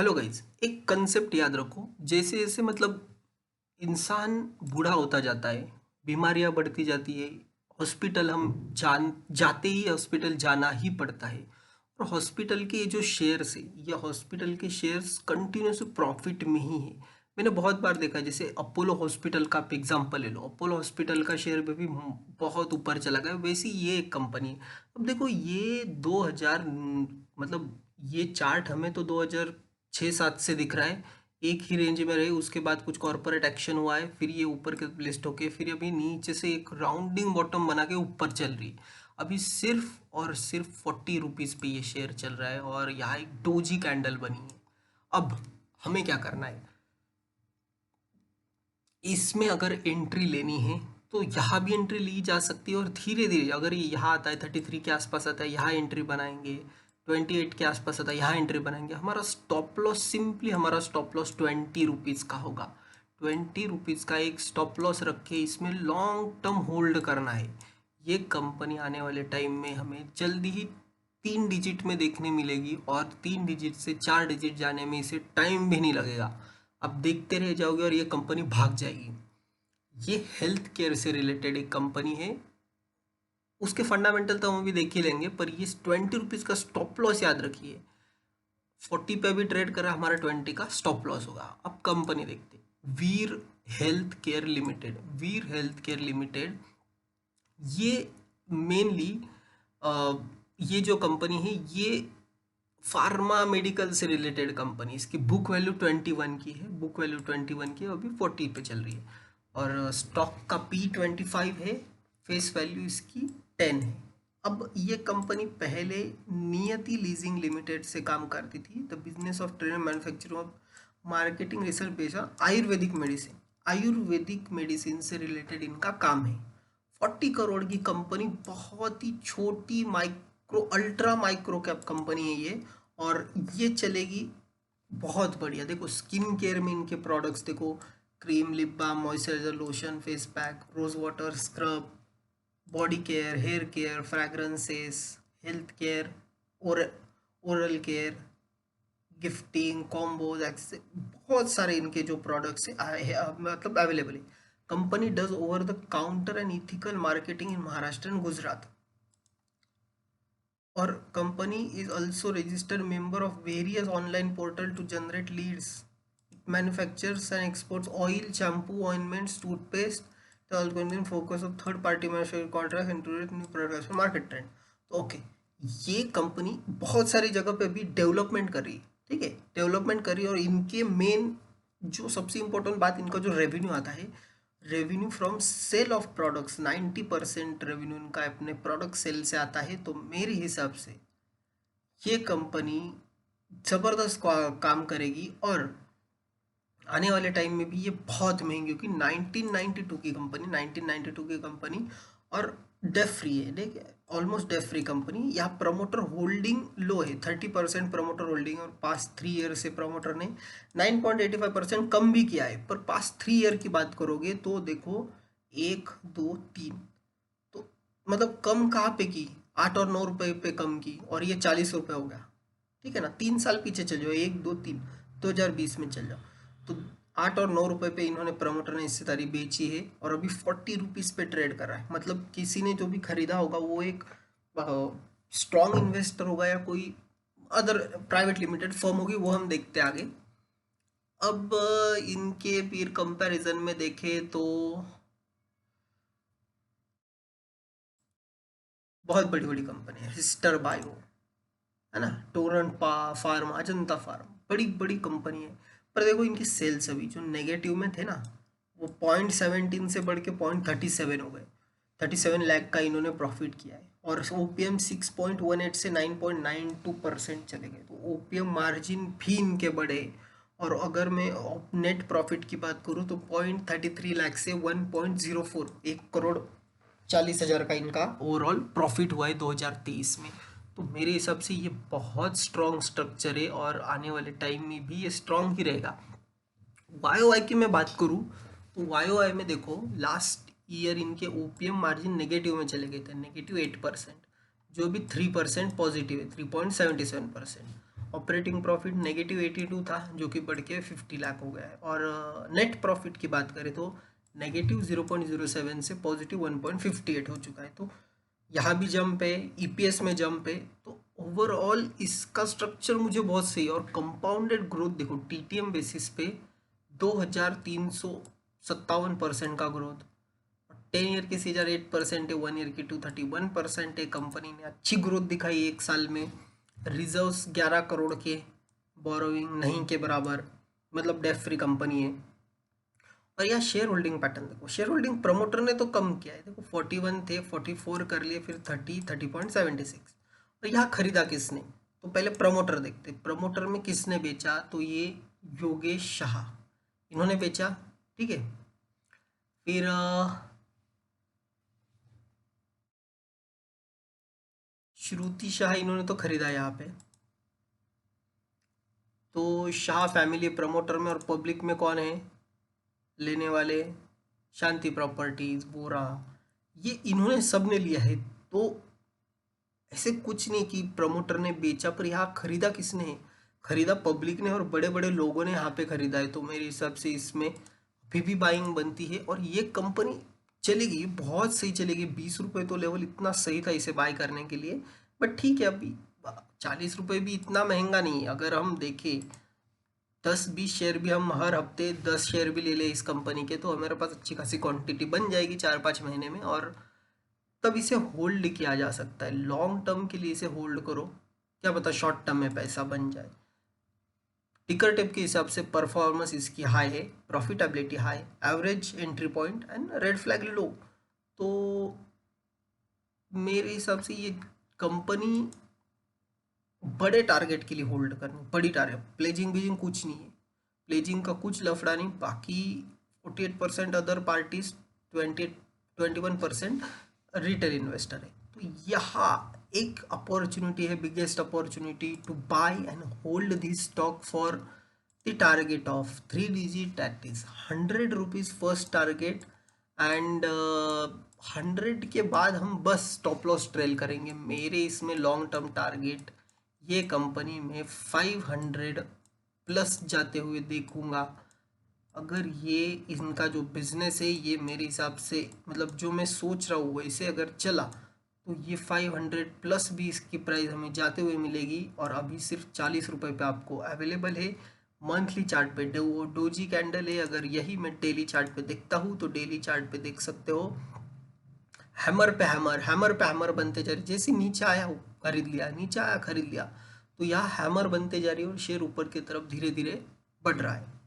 Hello guys, एक concept याद रखो। जैसे जैसे मतलब इंसान बूढ़ा होता जाता है, बीमारियां बढ़ती जाती है, हॉस्पिटल हम जान जाते ही हॉस्पिटल जाना ही पड़ता है। और हॉस्पिटल के ये जो शेयर्स है, ये हॉस्पिटल के शेयर्स कंटिन्यूस प्रॉफिट में ही है। मैंने बहुत बार देखा है, जैसे अपोलो हॉस्पिटल का आप एग्जांपल ले लो। अपोलो हॉस्पिटल का शेयर भी बहुत ऊपर चला गया। वैसे ही ये एक कंपनी है। अब देखो ये 2000 मतलब ये चार्ट हमें तो 2006-07 से दिख रहा है, एक ही रेंज में रहे। उसके बाद कुछ कॉर्पोरेट एक्शन हुआ है, फिर ये ऊपर के लिस्ट होके फिर अभी नीचे से एक राउंडिंग बॉटम बना के ऊपर चल रही है। अभी सिर्फ और सिर्फ 40 रुपीज़ पे ये शेयर चल रहा है और यहाँ एक डोजी कैंडल बनी है। अब हमें क्या करना है, इसमें अगर एंट्री लेनी है तो यहाँ भी एंट्री ली जा सकती है, और धीरे धीरे अगर ये यहाँ आता है 33 के आसपास आता है, यहाँ एंट्री बनाएंगे। 28 के आसपास आता है, यहाँ एंट्री बनाएंगे। हमारा स्टॉप लॉस, सिंपली हमारा स्टॉप लॉस 20 रुपीज़ का होगा। 20 रुपीज़ का एक स्टॉप लॉस रख के इसमें लॉन्ग टर्म होल्ड करना है। ये कंपनी आने वाले टाइम में हमें जल्दी ही 3 डिजिट में देखने मिलेगी, और 3 डिजिट से 4 डिजिट जाने में इसे टाइम भी नहीं लगेगा। आप देखते रह जाओगे और ये कंपनी भाग जाएगी। ये हेल्थ केयर से रिलेटेड एक कंपनी है। उसके फंडामेंटल तो हम अभी देख ही लेंगे, पर ये 20 रुपीज़ का स्टॉप लॉस याद रखिए। 40 पे भी ट्रेड करा, हमारा 20 का स्टॉप लॉस होगा। अब कंपनी देखते हैं, वीर हेल्थ केयर लिमिटेड। वीर हेल्थ केयर लिमिटेड ये मेनली ये जो कंपनी है, ये फार्मा मेडिकल से रिलेटेड कंपनी। इसकी बुक वैल्यू 21 की है, बुक वैल्यू 21 की है, अभी 40 पे चल रही है। और स्टॉक का P25 है, फेस वैल्यू इसकी 10 है। अब ये कंपनी पहले नियति लीजिंग लिमिटेड से काम करती थी। The business of trade manufacturing of marketing research based on Ayurvedic medicine. Ayurvedic medicine से रिलेटेड इनका काम है। 40 करोड़ की कंपनी, बहुत ही छोटी micro ultra micro cap company है ये। और ये चलेगी बहुत बढ़िया। देखो स्किन केयर में इनके प्रोडक्ट्स देखो, cream, lip balm, moisturiser, lotion, face pack, rose water, scrub, body care, hair care, fragrances, health care, और ओरल केयर, गिफ्टिंग, कॉम्बोज, बहुत सारे इनके जो प्रोडक्ट्स मतलब अवेलेबल है। Company does over the counter and ethical marketing in Maharashtra and Gujarat. और company is also registered member of various online portal to generate leads. Manufactures and exports oil, shampoo, ointments, toothpaste. The algorithm focus of third party manufacturing contracts and new products for market trend। तो okay, ये company बहुत सारी जगह पे भी development कर रही है। ठीक है, डेवलपमेंट कर रही है। और इनके मेन जो सबसे इम्पोर्टेंट बात, इनका जो रेवेन्यू आता है, revenue from sale of products, 90% revenue इनका अपने प्रोडक्ट सेल से आता है। तो मेरे हिसाब से ये कंपनी ज़बरदस्त काम करेगी, और आने वाले टाइम में भी ये बहुत महंगी होगी। 1992 की कंपनी, 1992 की कंपनी, और डेफ फ्री है। देखिए, ऑलमोस्ट डेफ फ्री कंपनी। यहाँ प्रमोटर होल्डिंग लो है, 30% प्रमोटर होल्डिंग, और पास्ट 3 ईयर से प्रमोटर ने 9.85% कम भी किया है। पर पास्ट 3 ईयर की बात करोगे तो देखो, 1, 2, 3, तो मतलब कम कहाँ पे की, 8 और 9 रुपए पे कम की, और ये 40 रुपये हो गया। ठीक है ना, 3 साल पीछे चल जाओ, 1, 2, 3, 2020 में चल जाओ, तो 8 और 9 रुपए पे इन्होंने, प्रमोटर ने हिस्सेदारी बेची है, और अभी 40 रुपीज़ पे ट्रेड कर रहा है। मतलब किसी ने जो भी खरीदा होगा वो एक स्ट्रॉन्ग इन्वेस्टर होगा, या कोई अदर प्राइवेट लिमिटेड फर्म होगी, वो हम देखते हैं आगे। अब इनके पीर कंपैरिजन में देखें तो बहुत बड़ी बड़ी कंपनी है, हिस्टर बायो है ना, टोरेंट फार्म, अजंता फार्म, बड़ी बड़ी कंपनी है। पर देखो इनकी सेल्स अभी जो नेगेटिव में थे ना, वो 0.17 से बढ़ के 0.37 हो गए। 37 लाख का इन्होंने प्रॉफिट किया है। और ओपीएम 6.18 से 9.92% चले गए। तो ओपीएम मार्जिन भी इनके बढ़े। और अगर मैं नेट प्रॉफिट की बात करूँ तो 0.33 लाख से 1.04, 1,40,40,000 का इनका ओवरऑल प्रॉफिट हुआ है 2023 में। तो मेरे हिसाब से ये बहुत स्ट्रॉन्ग स्ट्रक्चर है, और आने वाले टाइम में भी ये स्ट्रॉन्ग ही रहेगा। वाई ओ आई की मैं बात करूँ तो वाई ओ आई में देखो, लास्ट ईयर इनके ओपीएम मार्जिन नेगेटिव में चले गए थे, -8%। जो भी 3% पॉजिटिव है, 3.77%। ऑपरेटिंग प्रॉफिट -82 था जो कि बढ़ के 50 लाख हो गया है। और नेट प्रॉफिट की बात करें तो -0.07 से +1.58 हो चुका है। तो यहाँ भी जंप है, ईपीएस में जंप है। तो ओवरऑल इसका स्ट्रक्चर मुझे बहुत सही है। और कंपाउंडेड ग्रोथ देखो टीटीएम बेसिस पे 2357% का ग्रोथ, 10 ईयर की सीजर 8% है, 1 ईयर की 231% है। कंपनी ने अच्छी ग्रोथ दिखाई एक साल में। रिजर्व्स 11 करोड़ के, बोरोइंग नहीं के बराबर, मतलब डेट फ्री कंपनी है। और यहाँ शेयर होल्डिंग पैटर्न देखो, शेयर होल्डिंग प्रमोटर ने तो कम किया है, देखो 41 थे, 44 कर लिए, फिर 30.76। और यहाँ खरीदा किसने, तो पहले प्रमोटर देखते, प्रमोटर में किसने बेचा, तो ये योगेश शाह, इन्होंने बेचा। ठीक है, फिर श्रुति शाह, इन्होंने तो खरीदा यहाँ पे। तो शाह फैमिली प्रमोटर में, और पब्लिक में कौन है लेने वाले, शांति प्रॉपर्टीज, बोरा, ये इन्होंने सबने लिया है। तो ऐसे कुछ नहीं कि प्रमोटर ने बेचा, पर यहाँ खरीदा किसने है, खरीदा पब्लिक ने, और बड़े बड़े लोगों ने यहाँ पे खरीदा है। तो मेरे हिसाब से इसमें अभी भी बाइंग बनती है। और ये कंपनी चलेगी, बहुत सही चलेगी। 20 रुपये तो लेवल इतना सही था इसे बाय करने के लिए। बट ठीक है, अभी 40 रुपये भी इतना महंगा नहीं है। अगर हम देखें 10-20 शेयर भी हम हर हफ्ते 10 शेयर भी ले लें इस कंपनी के, तो हमारे पास अच्छी खासी क्वांटिटी बन जाएगी 4-5 महीने में। और तब इसे होल्ड किया जा सकता है, लॉन्ग टर्म के लिए इसे होल्ड करो, क्या पता शॉर्ट टर्म में पैसा बन जाए। टिकर टेप के हिसाब से परफॉर्मेंस इसकी हाई है, profitability high, average entry point and red flag low. तो मेरे हिसाब से ये कंपनी बड़े टारगेट के लिए होल्ड करनी, बड़ी टारगेट, प्लेजिंग बीजिंग कुछ नहीं है, प्लेजिंग का कुछ लफड़ा नहीं। बाकी 48% अदर पार्टीज, 21% रिटेल इन्वेस्टर है। तो यहाँ एक अपॉर्चुनिटी है, biggest opportunity to buy and hold this stock for the target of 3 digit, that is 100 rupees first target. And 100 के बाद हम बस स्टॉप लॉस ट्रेल करेंगे। मेरे इसमें लॉन्ग टर्म टारगेट ये कंपनी में 500 प्लस जाते हुए देखूंगा। अगर ये इनका जो बिजनेस है ये मेरे हिसाब से, मतलब जो मैं सोच रहा हूँ वैसे अगर चला, तो ये 500 प्लस भी इसकी प्राइस हमें जाते हुए मिलेगी। और अभी सिर्फ 40 रुपये पे आपको अवेलेबल है। मंथली चार्ट पे डोजी कैंडल है, अगर यही मैं डेली चार्ट पे देखता हूँ तो डेली चार्ट पे देख सकते हो, हैमर पे हैमर, हैमर पे हैमर बनते जा रही, जैसे नीचे आया हो खरीद लिया, नीचे आया खरीद लिया। तो यहाँ हैमर बनते जा रही है और शेयर ऊपर की तरफ धीरे धीरे बढ़ रहा है।